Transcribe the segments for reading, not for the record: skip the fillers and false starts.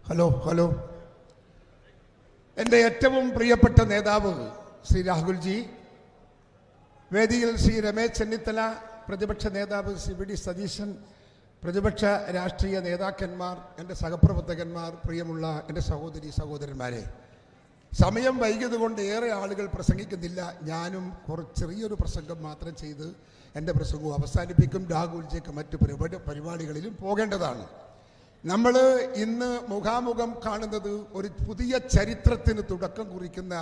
Hello എൻ്റെ ഏറ്റവും പ്രിയപ്പെട്ട നേതാവ് ശ്രീ രാഹുൽജി, വേദിയിൽ ശ്രീ രമേശ് ചെന്നിത്തല, പ്രതിപക്ഷ നേതാവ് ശ്രീ വി ഡി സതീശൻ, പ്രതിപക്ഷ രാഷ്ട്രീയ നേതാക്കന്മാർ, എൻ്റെ സഹപ്രവർത്തകന്മാർ, പ്രിയമുള്ള എൻ്റെ സഹോദരന്മാരെ, സമയം വൈകിയതുകൊണ്ട് ഏറെ ആളുകൾ പ്രസംഗിക്കുന്നില്ല. ഞാനും ചെറിയൊരു പ്രസംഗം മാത്രം ചെയ്ത് എൻ്റെ പ്രസംഗവും അവസാനിപ്പിക്കും. രാഹുൽജിക്ക് മറ്റു പരിപാടികളിലും പോകേണ്ടതാണ്. നമ്മൾ ഇന്ന് മുഖാമുഖം കാണുന്നത് ഒരു പുതിയ ചരിത്രത്തിന് തുടക്കം കുറിക്കുന്ന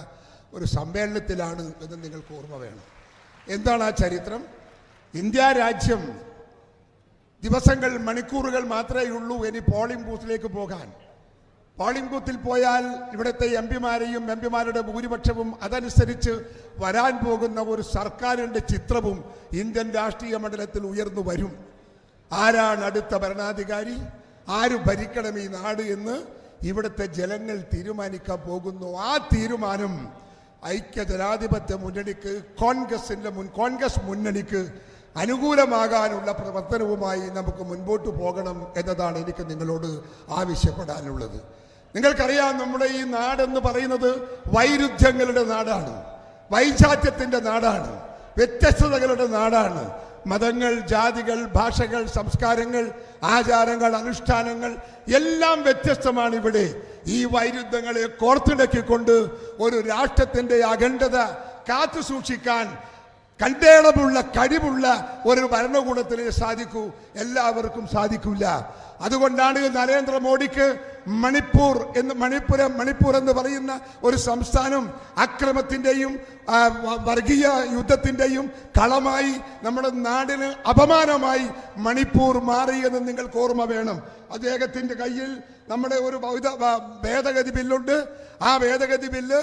ഒരു സമ്മേളനത്തിലാണ് എന്ന് നിങ്ങൾക്ക് ഓർമ്മ വേണം. എന്താണ് ആ ചരിത്രം? ഇന്ത്യ രാജ്യം ദിവസങ്ങൾ, മണിക്കൂറുകൾ മാത്രമേ ഉള്ളൂ ഇനി പോളിംഗ് ബൂത്തിലേക്ക് പോകാൻ. പോളിംഗ് ബൂത്തിൽ പോയാൽ ഇവിടുത്തെ എംപിമാരെയും എംപിമാരുടെ ഭൂരിപക്ഷവും അതനുസരിച്ച് വരാൻ പോകുന്ന ഒരു സർക്കാരിൻ്റെ ചിത്രവും ഇന്ത്യൻ രാഷ്ട്രീയ മണ്ഡലത്തിൽ ഉയർന്നു വരും. ആരാണ് അടുത്ത ഭരണാധികാരി, ആര് ഭരിക്കണം ഈ നാട് എന്ന് ഇവിടുത്തെ ജനങ്ങൾ തീരുമാനിക്കാൻ പോകുന്നു. ആ തീരുമാനം ഐക്യ ജനാധിപത്യ മുന്നണിക്ക്, കോൺഗ്രസ് മുന്നണിക്ക് അനുകൂലമാകാനുള്ള പ്രവർത്തനവുമായി നമുക്ക് മുൻപോട്ട് പോകണം എന്നതാണ് എനിക്ക് നിങ്ങളോട് ആവശ്യപ്പെടാനുള്ളത്. നിങ്ങൾക്കറിയാം, നമ്മുടെ ഈ നാടെന്ന് പറയുന്നത് വൈരുദ്ധ്യങ്ങളുടെ നാടാണ്, വൈചാത്യത്തിൻ്റെ നാടാണ്, വ്യത്യസ്തതകളുടെ നാടാണ്. മതങ്ങൾ, ജാതികൾ, ഭാഷകൾ, സംസ്കാരങ്ങൾ, ആചാരങ്ങൾ, അനുഷ്ഠാനങ്ങൾ എല്ലാം വ്യത്യസ്തമാണ് ഇവിടെ. ഈ വൈരുദ്ധ്യങ്ങളെ കോർത്തിണക്കിക്കൊണ്ട് ഒരു രാഷ്ട്രത്തിൻ്റെ അഖണ്ഡത കാത്തു സൂക്ഷിക്കാൻ കണ്ടേണമുള്ള കഴിവുള്ള ഒരു ഭരണകൂടത്തിന് സാധിക്കൂ, എല്ലാവർക്കും സാധിക്കില്ല. അതുകൊണ്ടാണ് നരേന്ദ്രമോദിക്ക് മണിപ്പൂർ എന്ന് പറയുന്ന ഒരു സംസ്ഥാനം അക്രമത്തിൻ്റെയും വർഗീയ യുദ്ധത്തിൻ്റെയും കളമായി നമ്മുടെ നാടിന് അപമാനമായി മണിപ്പൂർ മാറിയെന്ന് നിങ്ങൾക്ക് ഓർമ്മ വേണം. അദ്ദേഹത്തിൻ്റെ കയ്യിൽ നമ്മുടെ ഒരു ഭേദഗതി ബില്ലുണ്ട്. ആ ഭേദഗതി ബില്ല്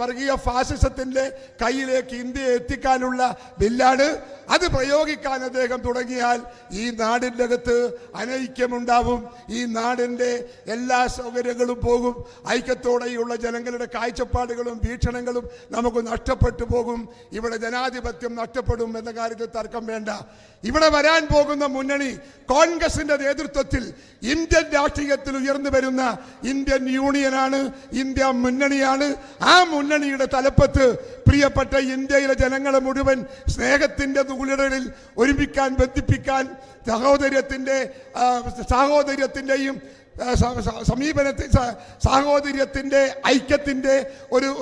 വർഗീയ ഫാസിസത്തിൻ്റെ കയ്യിലേക്ക് ഇന്ത്യയെ എത്തിക്കാനുള്ള ബില്ലാണ്. അത് പ്രയോഗിക്കാൻ അദ്ദേഹം തുടങ്ങിയാൽ ഈ നാടിൻ്റെ അകത്ത് അനൈക്യമുണ്ടാവും, ഈ നാടിൻ്റെ എല്ലാ സൗകര്യങ്ങളും പോകും, ഐക്യത്തോടെയുള്ള ജനങ്ങളുടെ കാഴ്ചപ്പാടുകളും വീക്ഷണങ്ങളും നമുക്ക് നഷ്ടപ്പെട്ടു പോകും, ഇവിടെ ജനാധിപത്യം നഷ്ടപ്പെടും എന്ന കാര്യത്തിൽ തർക്കം വേണ്ട. ഇവിടെ വരാൻ പോകുന്ന മുന്നണി കോൺഗ്രസിന്റെ നേതൃത്വത്തിൽ ഇന്ത്യൻ രാഷ്ട്രീയത്തിൽ ഉയർന്നു വരുന്ന ഇന്ത്യൻ യൂണിയനാണ്, ഇന്ത്യ മുന്നണിയാണ്. ആ മുന്നണിയുടെ തലപ്പത്ത് പ്രിയപ്പെട്ട ഇന്ത്യയിലെ ജനങ്ങളെ മുഴുവൻ സ്നേഹത്തിന്റെ നൂലിടലിൽ ഒരുമിക്കാൻ, ബന്ധിപ്പിക്കാൻ, സാഹോദര്യത്തിൻ്റെയും സാഹോദര്യത്തിൻ്റെ, ഐക്യത്തിൻ്റെ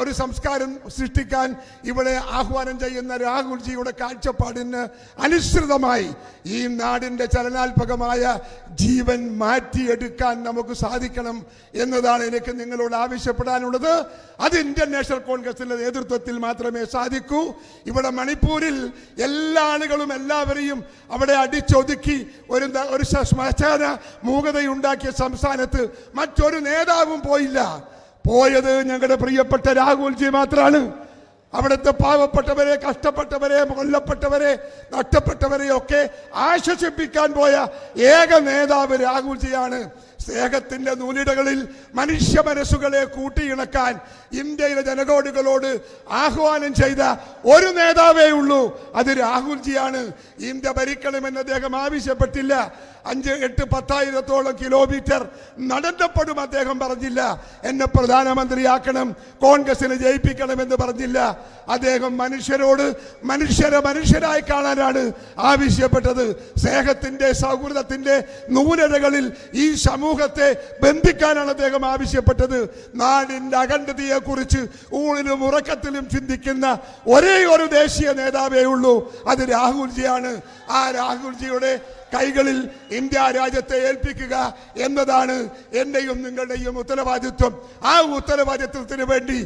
ഒരു സംസ്കാരം സൃഷ്ടിക്കാൻ ഇവിടെ ആഹ്വാനം ചെയ്യുന്ന രാഹുൽജിയുടെ കാഴ്ചപ്പാടിന് അനുസൃതമായി ഈ നാടിൻ്റെ ചലനാത്മകമായ ജീവൻ മാറ്റിയെടുക്കാൻ നമുക്ക് സാധിക്കണം എന്നതാണ് എനിക്ക് നിങ്ങളോട് ആവശ്യപ്പെടാനുള്ളത്. അത് ഇന്ത്യൻ നാഷണൽ കോൺഗ്രസിന്റെ നേതൃത്വത്തിൽ മാത്രമേ സാധിക്കൂ. ഇവിടെ മണിപ്പൂരിൽ എല്ലാ ആളുകളും എല്ലാവരെയും അവിടെ അടിച്ചൊതുക്കി ഒരു ശ്മശാന മൂകതയുണ്ടാക്കിയ സംസ്ഥാനത്ത് മറ്റൊരു നേതാവും പോയില്ല. പോയത് ഞങ്ങളുടെ പ്രിയപ്പെട്ട രാഹുൽജി മാത്രമാണ്. അവിടുത്തെ പാവപ്പെട്ടവരെ, കഷ്ടപ്പെട്ടവരെ, കൊല്ലപ്പെട്ടവരെ, നഷ്ടപ്പെട്ടവരെ ഒക്കെ ആശ്വസിപ്പിക്കാൻ പോയ ഏക നേതാവ് രാഹുൽജിയാണ്. സ്നേഹത്തിന്റെ നൂലിടകളിൽ മനുഷ്യ മനസ്സുകളെ കൂട്ടിയിണക്കാൻ ഇന്ത്യയിലെ ജനകോടികളോട് ആഹ്വാനം ചെയ്ത ഒരു നേതാവേ ഉള്ളൂ, അത് രാഹുൽജിയാണ്. ഇന്ത്യ ഭരിക്കണമെന്ന് അദ്ദേഹം ആവശ്യപ്പെട്ടില്ല. 5, 8, 10,000 കിലോമീറ്റർ നടന്നപ്പോഴും അദ്ദേഹം പറഞ്ഞില്ല എന്നെ പ്രധാനമന്ത്രിയാക്കണം, കോൺഗ്രസിനെ ജയിപ്പിക്കണമെന്ന് പറഞ്ഞില്ല. അദ്ദേഹം മനുഷ്യരോട് മനുഷ്യരായി കാണാനാണ് ആവശ്യപ്പെട്ടത്. സ്നേഹത്തിന്റെ, സൗഹൃദത്തിന്റെ നൂലരകളിൽ ഈ സമൂഹത്തെ ബന്ധിക്കാനാണ് അദ്ദേഹം ആവശ്യപ്പെട്ടത്. നാടിന്റെ അഖണ്ഡതയെ കുറിച്ച് ഊണിലും ഉറക്കത്തിലും ചിന്തിക്കുന്ന ഒരേ ഒരു ദേശീയ നേതാവേ ഉള്ളൂ, അത് രാഹുൽജിയാണ്. ആ രാഹുൽജിയുടെ കൈകളിൽ ഇന്ത്യ രാജ്യത്തെ ഏൽപ്പിക്കുക എന്നതാണ് എന്റെയും നിങ്ങളുടെയും ഉത്തരവാദിത്വം. ആ ഉത്തരവാദിത്വത്തിന് വേണ്ടി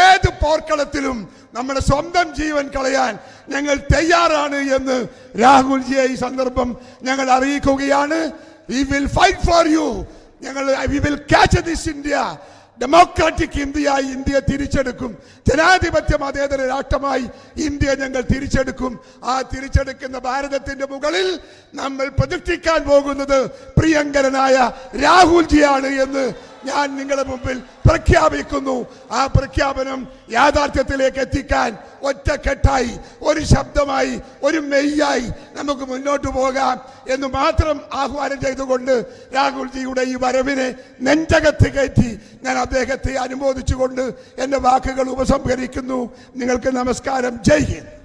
ഏത് പോർക്കളത്തിലും നമ്മുടെ സ്വന്തം ജീവൻ കളയാൻ ഞങ്ങൾ തയ്യാറാണ് എന്ന് രാഹുൽജിയെ ഈ സന്ദർഭം ഞങ്ങൾ അറിയിക്കുകയാണ്. We will fight for you. We will catch this India. Democratic ഇന്ത്യയായി ഇന്ത്യയെ തിരിച്ചെടുക്കും. ജനാധിപത്യ മതേതര രാഷ്ട്രമായി ഇന്ത്യ ഞങ്ങൾ തിരിച്ചെടുക്കും. ആ തിരിച്ചെടുക്കുന്ന ഭാരതത്തിന്റെ മുകളിൽ നമ്മൾ പ്രതിഷ്ഠിക്കാൻ പോകുന്നത് പ്രിയങ്കരനായ രാഹുൽജിയാണ് എന്ന് ഞാൻ നിങ്ങളുടെ മുമ്പിൽ പ്രഖ്യാപിക്കുന്നു. ആ പ്രഖ്യാപനം യാഥാർത്ഥ്യത്തിലേക്ക് എത്തിക്കാൻ ഒറ്റക്കെട്ടായി, ഒരു ശബ്ദമായി, ഒരു മെയ്യായി നമുക്ക് മുന്നോട്ട് പോകാം എന്ന് മാത്രം ആഹ്വാനം ചെയ്തുകൊണ്ട് രാഹുൽജിയുടെ ഈ വരവിനെ നെഞ്ചകത്ത് കയറ്റി ഞാൻ അദ്ദേഹത്തെ അനുമോദിച്ചുകൊണ്ട് എൻ്റെ വാക്കുകൾ ഉപസംഹരിക്കുന്നു. നിങ്ങൾക്ക് നമസ്കാരം. ജയ് ഹിന്ദ്.